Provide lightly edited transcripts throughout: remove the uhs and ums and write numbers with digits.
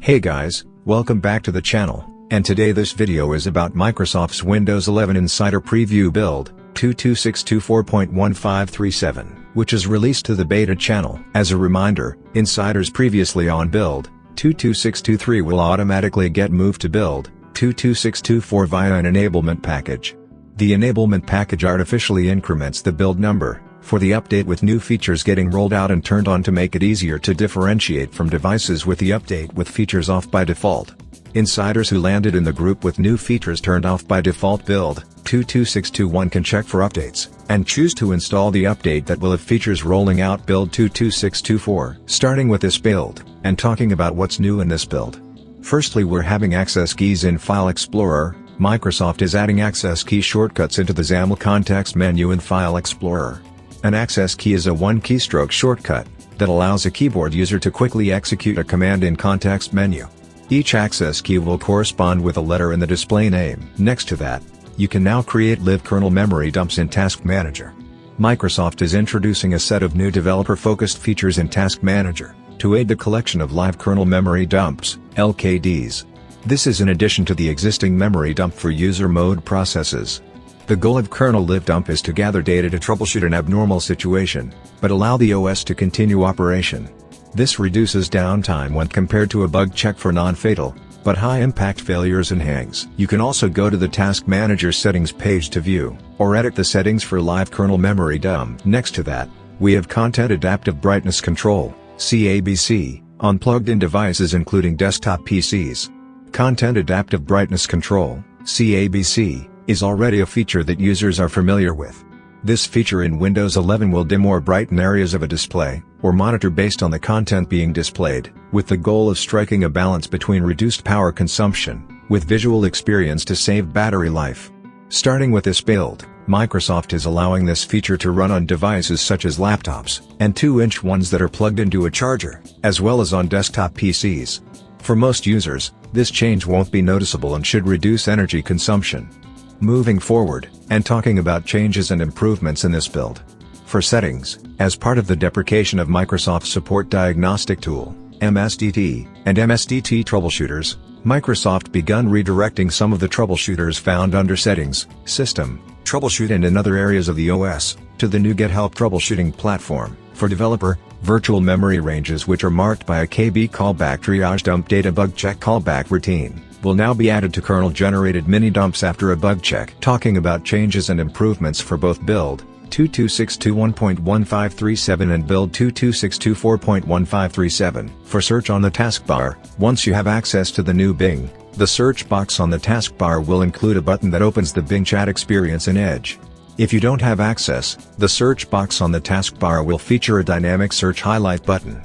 Hey guys, welcome back to the channel, and today this video is about Microsoft's Windows 11 Insider Preview build, 22624.1537, which is released to the beta channel. As a reminder, Insiders previously on build, 22623 will automatically get moved to build, 22624 via an enablement package. The enablement package artificially increments the build number, for the update with new features getting rolled out and turned on to make it easier to differentiate from devices with the update with features off by default. Insiders who landed in the group with new features turned off by default build, 22621 can check for updates, and choose to install the update that will have features rolling out build 22624. Starting with this build, and talking about what's new in this build. Firstly, we're having access keys in File Explorer. Microsoft is adding access key shortcuts into the XAML context menu in File Explorer. An access key is a one-keystroke shortcut that allows a keyboard user to quickly execute a command in context menu. Each access key will correspond with a letter in the display name. Next to that, you can now create live kernel memory dumps in Task Manager. Microsoft is introducing a set of new developer-focused features in Task Manager to aid the collection of live kernel memory dumps, LKDs. This is in addition to the existing memory dump for user mode processes. The goal of kernel live dump is to gather data to troubleshoot an abnormal situation, but allow the OS to continue operation. This reduces downtime when compared to a bug check for non-fatal, but high-impact failures and hangs. You can also go to the Task Manager settings page to view, or edit the settings for live kernel memory dump. Next to that, we have Content Adaptive Brightness Control, CABC, on plugged-in devices including desktop PCs. Content Adaptive Brightness Control, CABC, is already a feature that users are familiar with. This feature in Windows 11 will dim or brighten areas of a display, or monitor based on the content being displayed, with the goal of striking a balance between reduced power consumption, with visual experience to save battery life. Starting with this build, Microsoft is allowing this feature to run on devices such as laptops, and 2-inch ones that are plugged into a charger, as well as on desktop PCs. For most users, this change won't be noticeable and should reduce energy consumption. Moving forward, and talking about changes and improvements in this build. For settings, as part of the deprecation of Microsoft Support Diagnostic Tool, MSDT, and MSDT troubleshooters, Microsoft begun redirecting some of the troubleshooters found under Settings, System, Troubleshoot and in other areas of the OS, to the new GitHub troubleshooting platform. For developer, virtual memory ranges which are marked by a KB callback triage dump data bug check callback routine will now be added to kernel-generated mini-dumps after a bug check. Talking about changes and improvements for both build 22621.1537 and build 22624.1537. For search on the taskbar, once you have access to the new Bing, the search box on the taskbar will include a button that opens the Bing chat experience in Edge. If you don't have access, the search box on the taskbar will feature a dynamic search highlight button.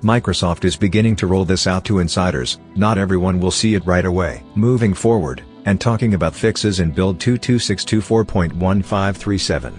Microsoft is beginning to roll this out to insiders, not everyone will see it right away. Moving forward, and talking about fixes in build 22624.1537.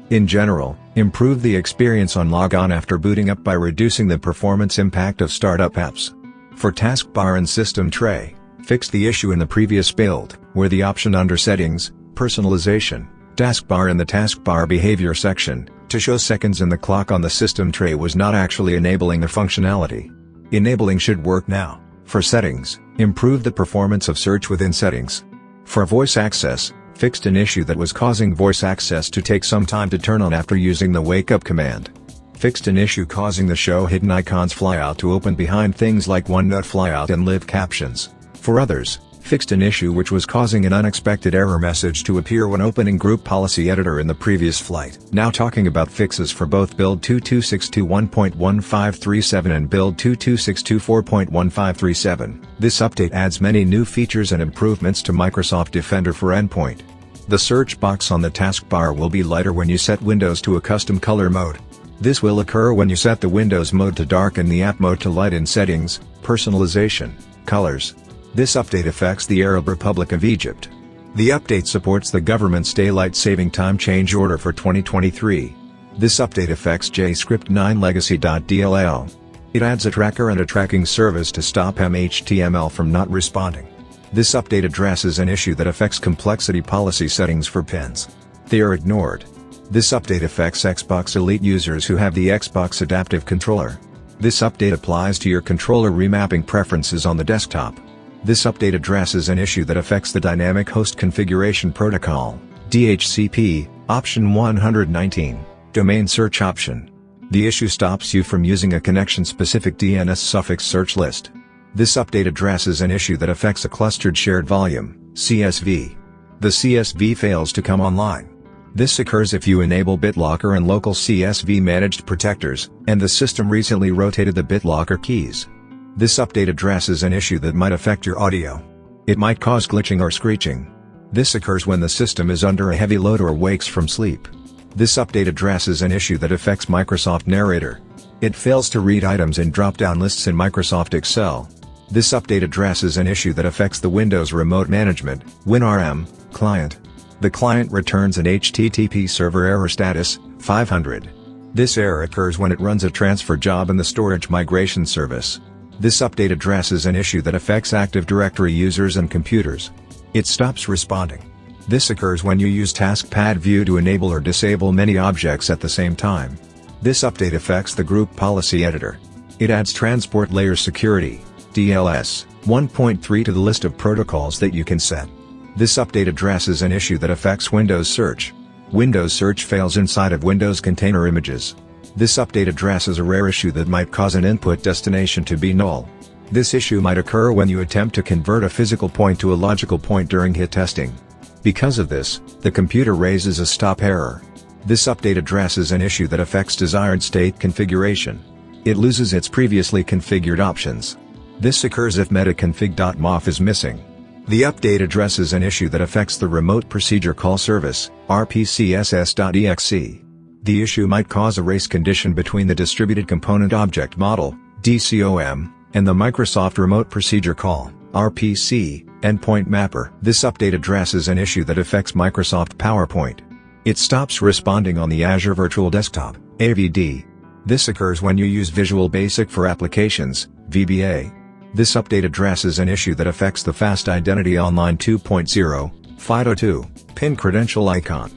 In general, improve the experience on logon after booting up by reducing the performance impact of startup apps. For taskbar and system tray, fix the issue in the previous build, where the option under Settings, Personalization, Taskbar in the taskbar behavior section, to show seconds in the clock on the system tray was not actually enabling the functionality. Enabling should work now. For settings, improve the performance of search within settings. For voice access, fixed an issue that was causing voice access to take some time to turn on after using the wake up command. Fixed an issue causing the show hidden icons flyout to open behind things like OneNote flyout and live captions. For others, fixed an issue which was causing an unexpected error message to appear when opening Group Policy Editor in the previous flight. Now talking about fixes for both build 22621.1537 and build 22624.1537. This update adds many new features and improvements to Microsoft Defender for Endpoint. The search box on the taskbar will be lighter when you set Windows to a custom color mode. This will occur when you set the Windows mode to dark and the app mode to light in Settings, Personalization, Colors. This update affects the Arab Republic of Egypt. The update supports the government's daylight saving time change order for 2023. This update affects JScript 9 legacy.dll. It adds a tracker and a tracking service to stop HTML from not responding. This update addresses an issue that affects complexity policy settings for pins. They are ignored. This update affects Xbox Elite users who have the Xbox Adaptive Controller. This update applies to your controller remapping preferences on the desktop. This update addresses an issue that affects the Dynamic Host Configuration Protocol, DHCP, option 119, domain search option. The issue stops you from using a connection-specific DNS suffix search list. This update addresses an issue that affects a clustered shared volume, CSV. The CSV fails to come online. This occurs if you enable BitLocker and local CSV managed protectors, and the system recently rotated the BitLocker keys. This update addresses an issue that might affect your audio. It might cause glitching or screeching. This occurs when the system is under a heavy load or wakes from sleep. This update addresses an issue that affects Microsoft Narrator. It fails to read items in drop-down lists in Microsoft Excel. This update addresses an issue that affects the Windows Remote Management, WinRM, client. The client returns an HTTP server error status, 500. This error occurs when it runs a transfer job in the storage migration service. This update addresses an issue that affects Active Directory users and computers. It stops responding. This occurs when you use TaskPad View to enable or disable many objects at the same time. This update affects the Group Policy Editor. It adds Transport Layer Security, DLS, 1.3 to the list of protocols that you can set. This update addresses an issue that affects Windows Search. Windows Search fails inside of Windows Container Images. This update addresses a rare issue that might cause an input destination to be null. This issue might occur when you attempt to convert a physical point to a logical point during hit testing. Because of this, the computer raises a stop error. This update addresses an issue that affects desired state configuration. It loses its previously configured options. This occurs if metaconfig.mof is missing. The update addresses an issue that affects the Remote Procedure Call Service, RPCSS.exe. The issue might cause a race condition between the Distributed Component Object Model, DCOM, and the Microsoft Remote Procedure Call, RPC, endpoint mapper. This update addresses an issue that affects Microsoft PowerPoint. It stops responding on the Azure Virtual Desktop, AVD. This occurs when you use Visual Basic for Applications, VBA. This update addresses an issue that affects the Fast Identity Online 2.0, FIDO2, PIN credential icon.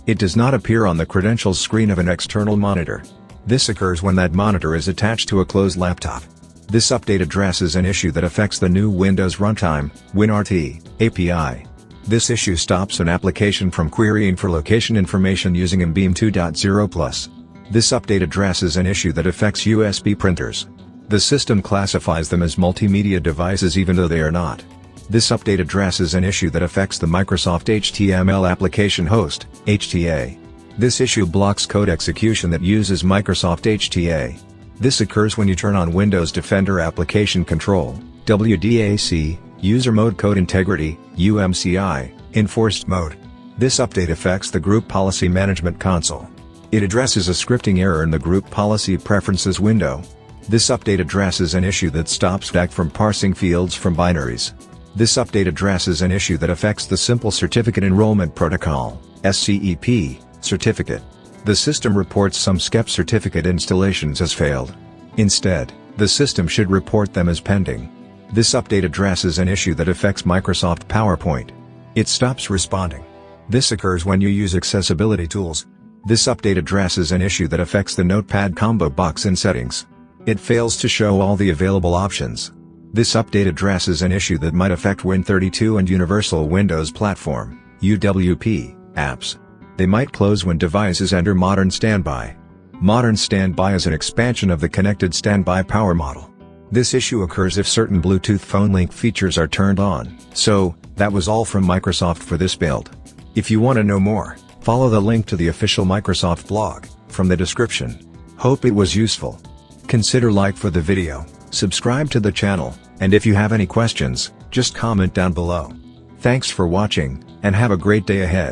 It does not appear on the credentials screen of an external monitor. This occurs when that monitor is attached to a closed laptop. This update addresses an issue that affects the new Windows Runtime, WinRT, API. This issue stops an application from querying for location information using MBeam 2.0+. This update addresses an issue that affects USB printers. The system classifies them as multimedia devices even though they are not. This update addresses an issue that affects the Microsoft HTML Application Host, HTA. This issue blocks code execution that uses Microsoft HTA. This occurs when you turn on Windows Defender Application Control, WDAC, User Mode Code Integrity, UMCI, Enforced Mode. This update affects the Group Policy Management Console. It addresses a scripting error in the Group Policy Preferences window. This update addresses an issue that stops DAC from parsing fields from binaries. This update addresses an issue that affects the Simple Certificate Enrollment Protocol, SCEP, certificate. The system reports some SCEP certificate installations as failed. Instead, the system should report them as pending. This update addresses an issue that affects Microsoft PowerPoint. It stops responding. This occurs when you use accessibility tools. This update addresses an issue that affects the Notepad combo box in settings. It fails to show all the available options. This update addresses an issue that might affect Win32 and Universal Windows Platform, UWP, apps. They might close when devices enter Modern Standby. Modern Standby is an expansion of the Connected Standby Power model. This issue occurs if certain Bluetooth phone link features are turned on. So, that was all from Microsoft for this build. If you want to know more, follow the link to the official Microsoft blog, from the description. Hope it was useful. Consider like for the video, subscribe to the channel, and if you have any questions, just comment down below. Thanks for watching, and have a great day ahead.